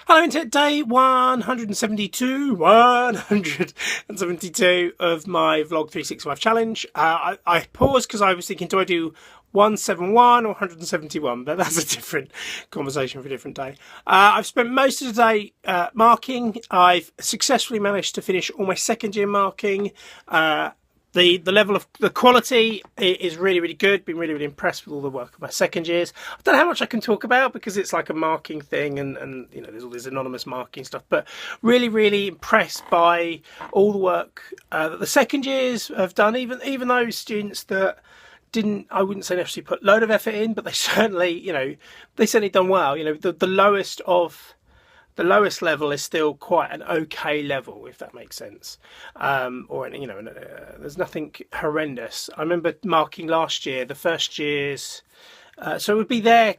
Hello, Internet. Day 172 of my Vlog 365 challenge. I paused because I was thinking, do I do 171 or 171? But that's a different conversation for a different day. I've spent most of the day marking. I've successfully managed to finish all my second year marking. The level of the quality is really, really good. Been really, really impressed with all the work of my second years. I don't know how much I can talk about because it's like a marking thing and you know, there's all this anonymous marking stuff, but really, really impressed by all the work that the second years have done, even those students that didn't, I wouldn't say necessarily put a load of effort in, but they certainly, you know, they certainly done well. You know, the lowest level is still quite an okay level, if that makes sense. Or, you know, there's nothing horrendous. I remember marking last year, the first years, so it would be their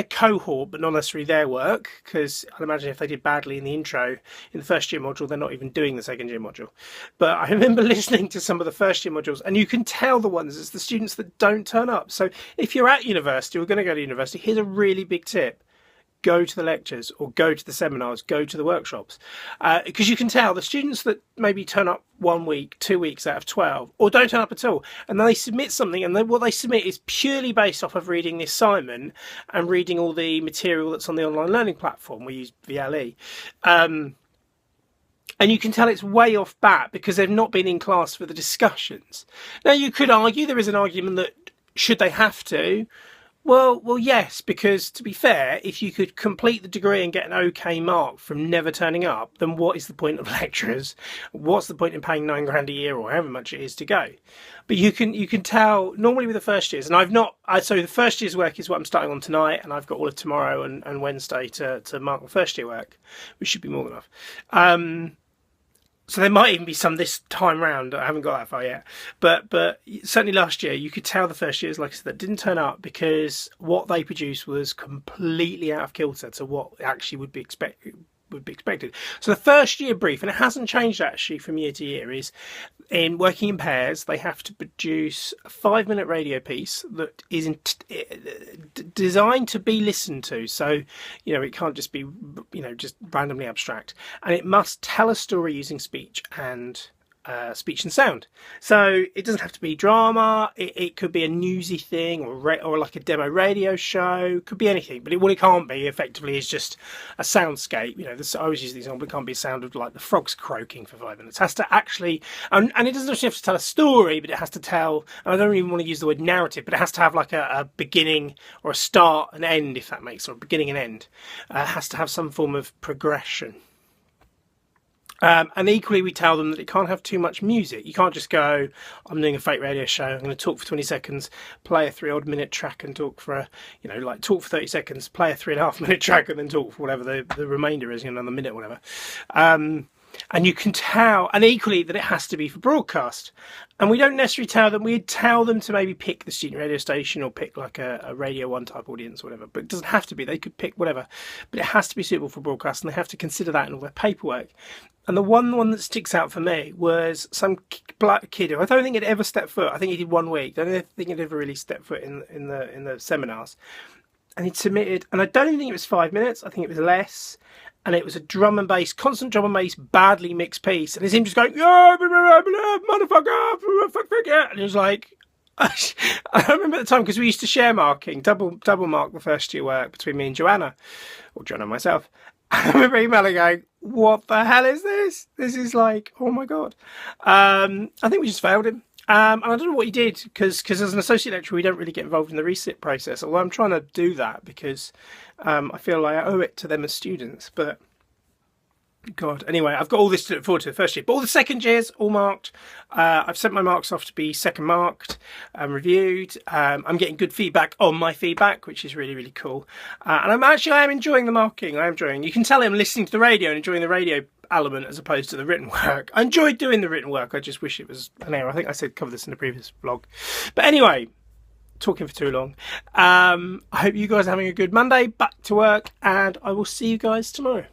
cohort, but not necessarily their work, because I'd imagine if they did badly in the intro, in the first year module, they're not even doing the second year module. But I remember listening to some of the first year modules, and you can tell the ones, it's the students that don't turn up. So if you're at university, or going to go to university, here's a really big tip. Go to the lectures or go to the seminars, go to the workshops. Because you can tell the students that maybe turn up 1 week, 2 weeks out of 12, or don't turn up at all, and then they submit something, and then what they submit is purely based off of reading the assignment and reading all the material that's on the online learning platform. We use VLE. And you can tell it's way off bat because they've not been in class for the discussions. Now, you could argue, there is an argument that should they have to? Well, yes, because to be fair, if you could complete the degree and get an okay mark from never turning up, then what is the point of lecturers? What's the point in paying £9 a year or however much it is to go? But you can tell normally with the first years, and so the first year's work is what I'm starting on tonight, and I've got all of tomorrow and Wednesday to mark the first year work, which should be more than enough. So there might even be some this time round. I haven't got that far yet. But certainly last year, you could tell the first years, like I said, that didn't turn up because what they produced was completely out of kilter to what actually would be expected. So the first year brief, and it hasn't changed actually from year to year, is in working in pairs, they have to produce a 5-minute radio piece that is designed to be listened to. So, you know, it can't just be, you know, just randomly abstract, and it must tell a story using speech and sound. So it doesn't have to be drama. It could be a newsy thing or like a demo radio show. Could be anything. But what it can't be effectively is just a soundscape. You know, I always use the example. It can't be a sound of like the frogs croaking for 5 minutes. It has to actually, and it doesn't actually have to tell a story, but it has to tell. And I don't even want to use the word narrative, but it has to have like a beginning or a start and end, if that makes, or a beginning and end. It has to have some form of progression. And equally, we tell them that it can't have too much music. You can't just go, I'm doing a fake radio show, I'm going to talk for 20 seconds, play a 3-odd-minute track and talk for, talk for 30 seconds, play a 3.5-minute track and then talk for whatever the remainder is, another minute or whatever. And you can tell, and equally, that it has to be for broadcast. And we don't necessarily tell them, we tell them to maybe pick the student radio station or pick like a Radio 1 type audience or whatever. But it doesn't have to be, they could pick whatever. But it has to be suitable for broadcast, and they have to consider that in all their paperwork. And the one that sticks out for me was some black kid who I don't think had ever stepped foot. I think he did 1 week. I don't think he'd ever really stepped foot in the seminars. And he'd submitted, and I don't even think it was 5 minutes. I think it was less. And it was a drum and bass, constant drum and bass, badly mixed piece. And it's him just going, yeah, motherfucker, fuck, yeah. And it was like, I remember at the time, because we used to share marking, double mark the first year work between me and Joanna, or Joanna and myself. I remember emailing going, what the hell is this? This is like, oh my God. I think we just failed him. And I don't know what he did, because as an associate lecturer, we don't really get involved in the resit process, although I'm trying to do that because I feel like I owe it to them as students. But God, anyway, I've got all this to look forward to the first year. But all the second years, all marked. I've sent my marks off to be second marked and reviewed. I'm getting good feedback on my feedback, which is really, really cool. And I am enjoying the marking. I am enjoying. You can tell I'm listening to the radio and enjoying the radio element as opposed to the written work. I enjoyed doing the written work. I just wish it was an hour. I think I said cover this in the previous vlog. But anyway, talking for too long. I hope you guys are having a good Monday. Back to work, and I will see you guys tomorrow.